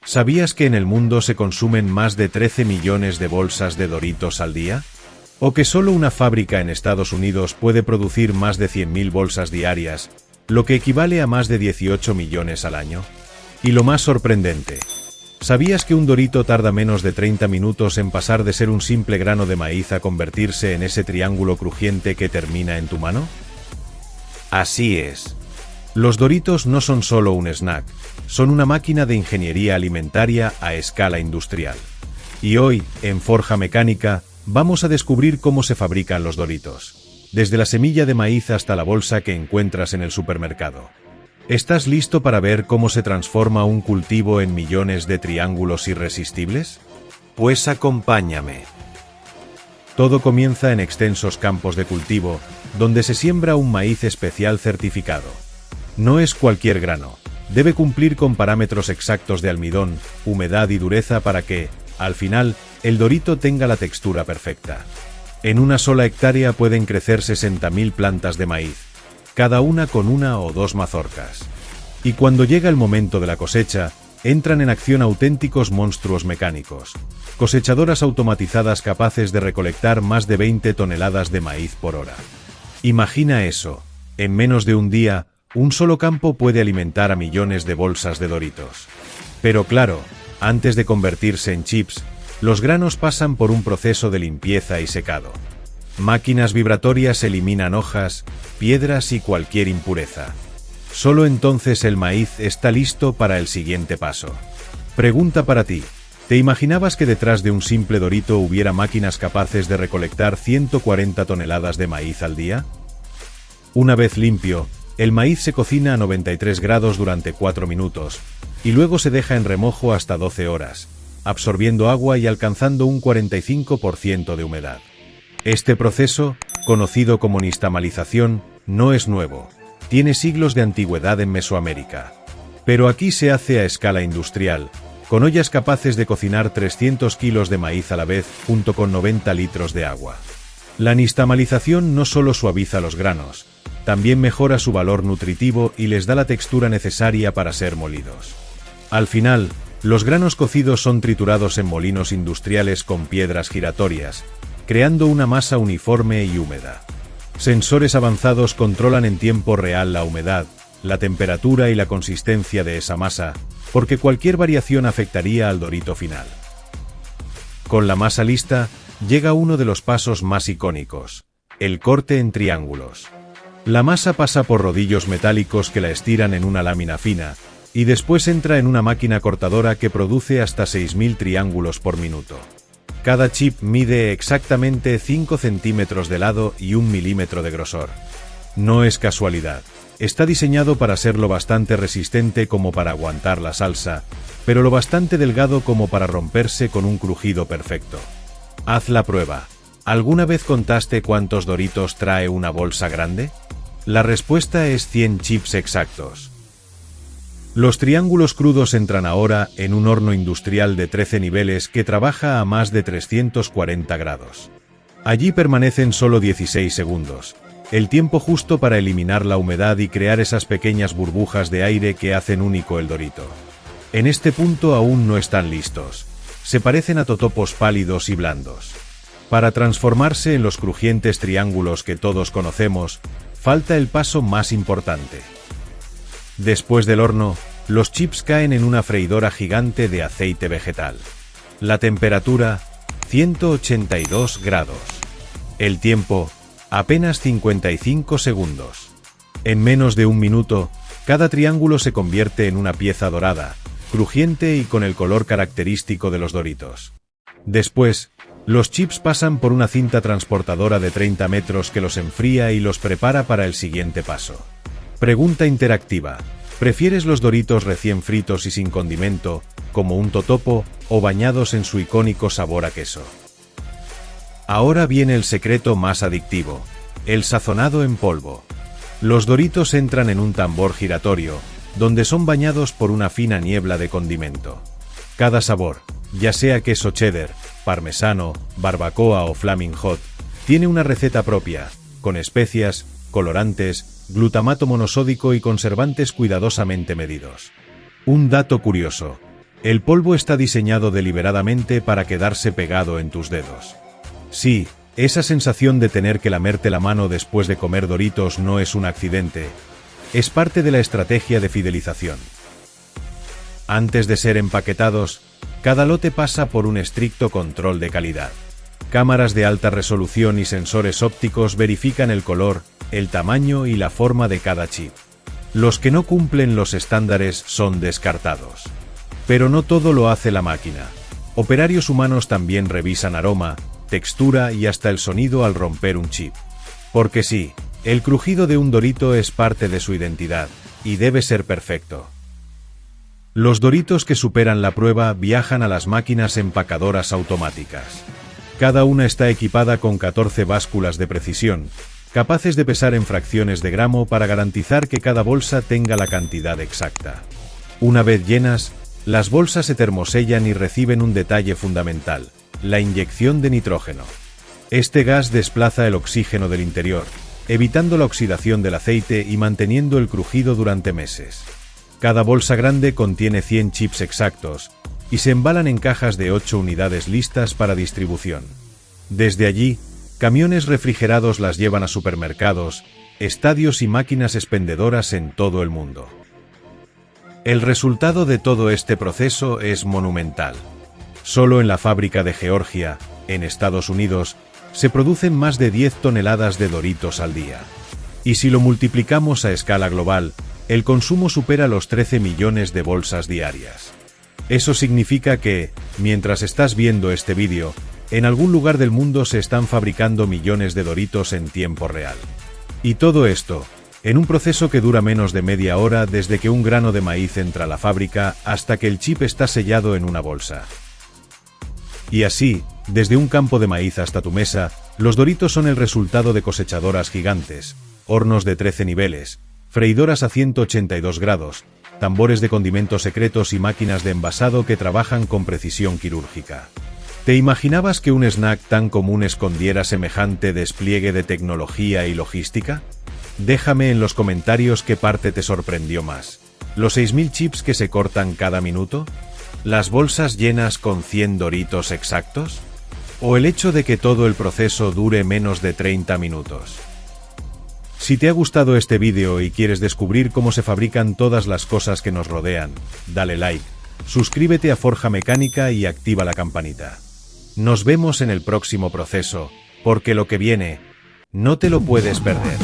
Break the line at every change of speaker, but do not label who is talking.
¿Sabías que en el mundo se consumen más de 13 millones de bolsas de Doritos al día? ¿O que solo una fábrica en Estados Unidos puede producir más de 100.000 bolsas diarias, lo que equivale a más de 18 millones al año? Y lo más sorprendente, ¿sabías que un Dorito tarda menos de 30 minutos en pasar de ser un simple grano de maíz a convertirse en ese triángulo crujiente que termina en tu mano? Así es. Los Doritos no son solo un snack, son una máquina de ingeniería alimentaria a escala industrial. Y hoy, en Forja Mecánica, vamos a descubrir cómo se fabrican los Doritos, desde la semilla de maíz hasta la bolsa que encuentras en el supermercado. ¿Estás listo para ver cómo se transforma un cultivo en millones de triángulos irresistibles? Pues acompáñame. Todo comienza en extensos campos de cultivo, donde se siembra un maíz especial certificado. No es cualquier grano, debe cumplir con parámetros exactos de almidón, humedad y dureza para que, al final, el Dorito tenga la textura perfecta. En una sola hectárea pueden crecer 60.000 plantas de maíz, cada una con una o dos mazorcas. Y cuando llega el momento de la cosecha, entran en acción auténticos monstruos mecánicos, cosechadoras automatizadas capaces de recolectar más de 20 toneladas de maíz por hora. Imagina eso, en menos de un día, un solo campo puede alimentar a millones de bolsas de Doritos. Pero claro, antes de convertirse en chips, los granos pasan por un proceso de limpieza y secado. Máquinas vibratorias eliminan hojas, piedras y cualquier impureza. Solo entonces el maíz está listo para el siguiente paso. Pregunta para ti, ¿te imaginabas que detrás de un simple Dorito hubiera máquinas capaces de recolectar 140 toneladas de maíz al día? Una vez limpio, el maíz se cocina a 93 grados durante 4 minutos, y luego se deja en remojo hasta 12 horas, absorbiendo agua y alcanzando un 45% de humedad. Este proceso, conocido como nixtamalización, no es nuevo, tiene siglos de antigüedad en Mesoamérica. Pero aquí se hace a escala industrial, con ollas capaces de cocinar 300 kilos de maíz a la vez, junto con 90 litros de agua. La nixtamalización no solo suaviza los granos, también mejora su valor nutritivo y les da la textura necesaria para ser molidos. Al final, los granos cocidos son triturados en molinos industriales con piedras giratorias, creando una masa uniforme y húmeda. Sensores avanzados controlan en tiempo real la humedad, la temperatura y la consistencia de esa masa, porque cualquier variación afectaría al Dorito final. Con la masa lista, llega uno de los pasos más icónicos, el corte en triángulos. La masa pasa por rodillos metálicos que la estiran en una lámina fina, y después entra en una máquina cortadora que produce hasta 6.000 triángulos por minuto. Cada chip mide exactamente 5 centímetros de lado y 1 milímetro de grosor. No es casualidad. Está diseñado para ser lo bastante resistente como para aguantar la salsa, pero lo bastante delgado como para romperse con un crujido perfecto. Haz la prueba. ¿Alguna vez contaste cuántos Doritos trae una bolsa grande? La respuesta es 100 chips exactos. Los triángulos crudos entran ahora en un horno industrial de 13 niveles que trabaja a más de 340 grados. Allí permanecen solo 16 segundos, el tiempo justo para eliminar la humedad y crear esas pequeñas burbujas de aire que hacen único el Dorito. En este punto aún no están listos. Se parecen a totopos pálidos y blandos. Para transformarse en los crujientes triángulos que todos conocemos, falta el paso más importante. Después del horno, los chips caen en una freidora gigante de aceite vegetal. La temperatura, 182 grados. El tiempo, apenas 55 segundos. En menos de un minuto, cada triángulo se convierte en una pieza dorada, crujiente y con el color característico de los Doritos. Después, los chips pasan por una cinta transportadora de 30 metros que los enfría y los prepara para el siguiente paso. Pregunta interactiva. ¿Prefieres los Doritos recién fritos y sin condimento, como un totopo, o bañados en su icónico sabor a queso? Ahora viene el secreto más adictivo, el sazonado en polvo. Los Doritos entran en un tambor giratorio, donde son bañados por una fina niebla de condimento. Cada sabor, ya sea queso cheddar, parmesano, barbacoa o flaming hot, tiene una receta propia, con especias, colorantes, glutamato monosódico y conservantes cuidadosamente medidos. Un dato curioso: El polvo está diseñado deliberadamente para quedarse pegado en tus dedos. Sí, esa sensación de tener que lamerte la mano después de comer Doritos no es un accidente, es parte de la estrategia de fidelización. Antes de ser empaquetados, cada lote pasa por un estricto control de calidad. Cámaras de alta resolución y sensores ópticos verifican el color, el tamaño y la forma de cada chip. Los que no cumplen los estándares son descartados. Pero no todo lo hace la máquina. Operarios humanos también revisan aroma, textura y hasta el sonido al romper un chip. Porque sí, el crujido de un Dorito es parte de su identidad, y debe ser perfecto. Los Doritos que superan la prueba viajan a las máquinas empacadoras automáticas. Cada una está equipada con 14 básculas de precisión, capaces de pesar en fracciones de gramo para garantizar que cada bolsa tenga la cantidad exacta. Una vez llenas, las bolsas se termosellan y reciben un detalle fundamental: la inyección de nitrógeno. Este gas desplaza el oxígeno del interior, evitando la oxidación del aceite y manteniendo el crujido durante meses. Cada bolsa grande contiene 100 chips exactos, y se embalan en cajas de 8 unidades listas para distribución. Desde allí, camiones refrigerados las llevan a supermercados, estadios y máquinas expendedoras en todo el mundo. El resultado de todo este proceso es monumental. Solo en la fábrica de Georgia, en Estados Unidos, se producen más de 10 toneladas de Doritos al día. Y si lo multiplicamos a escala global, el consumo supera los 13 millones de bolsas diarias. Eso significa que, mientras estás viendo este vídeo, en algún lugar del mundo se están fabricando millones de Doritos en tiempo real. Y todo esto, en un proceso que dura menos de media hora desde que un grano de maíz entra a la fábrica hasta que el chip está sellado en una bolsa. Y así, desde un campo de maíz hasta tu mesa, los Doritos son el resultado de cosechadoras gigantes, hornos de 13 niveles, freidoras a 182 grados, tambores de condimentos secretos y máquinas de envasado que trabajan con precisión quirúrgica. ¿Te imaginabas que un snack tan común escondiera semejante despliegue de tecnología y logística? Déjame en los comentarios qué parte te sorprendió más. ¿Los 6000 chips que se cortan cada minuto? ¿Las bolsas llenas con 100 Doritos exactos? ¿O el hecho de que todo el proceso dure menos de 30 minutos? Si te ha gustado este vídeo y quieres descubrir cómo se fabrican todas las cosas que nos rodean, dale like, suscríbete a Forja Mecánica y activa la campanita. Nos vemos en el próximo proceso, porque lo que viene, no te lo puedes perder.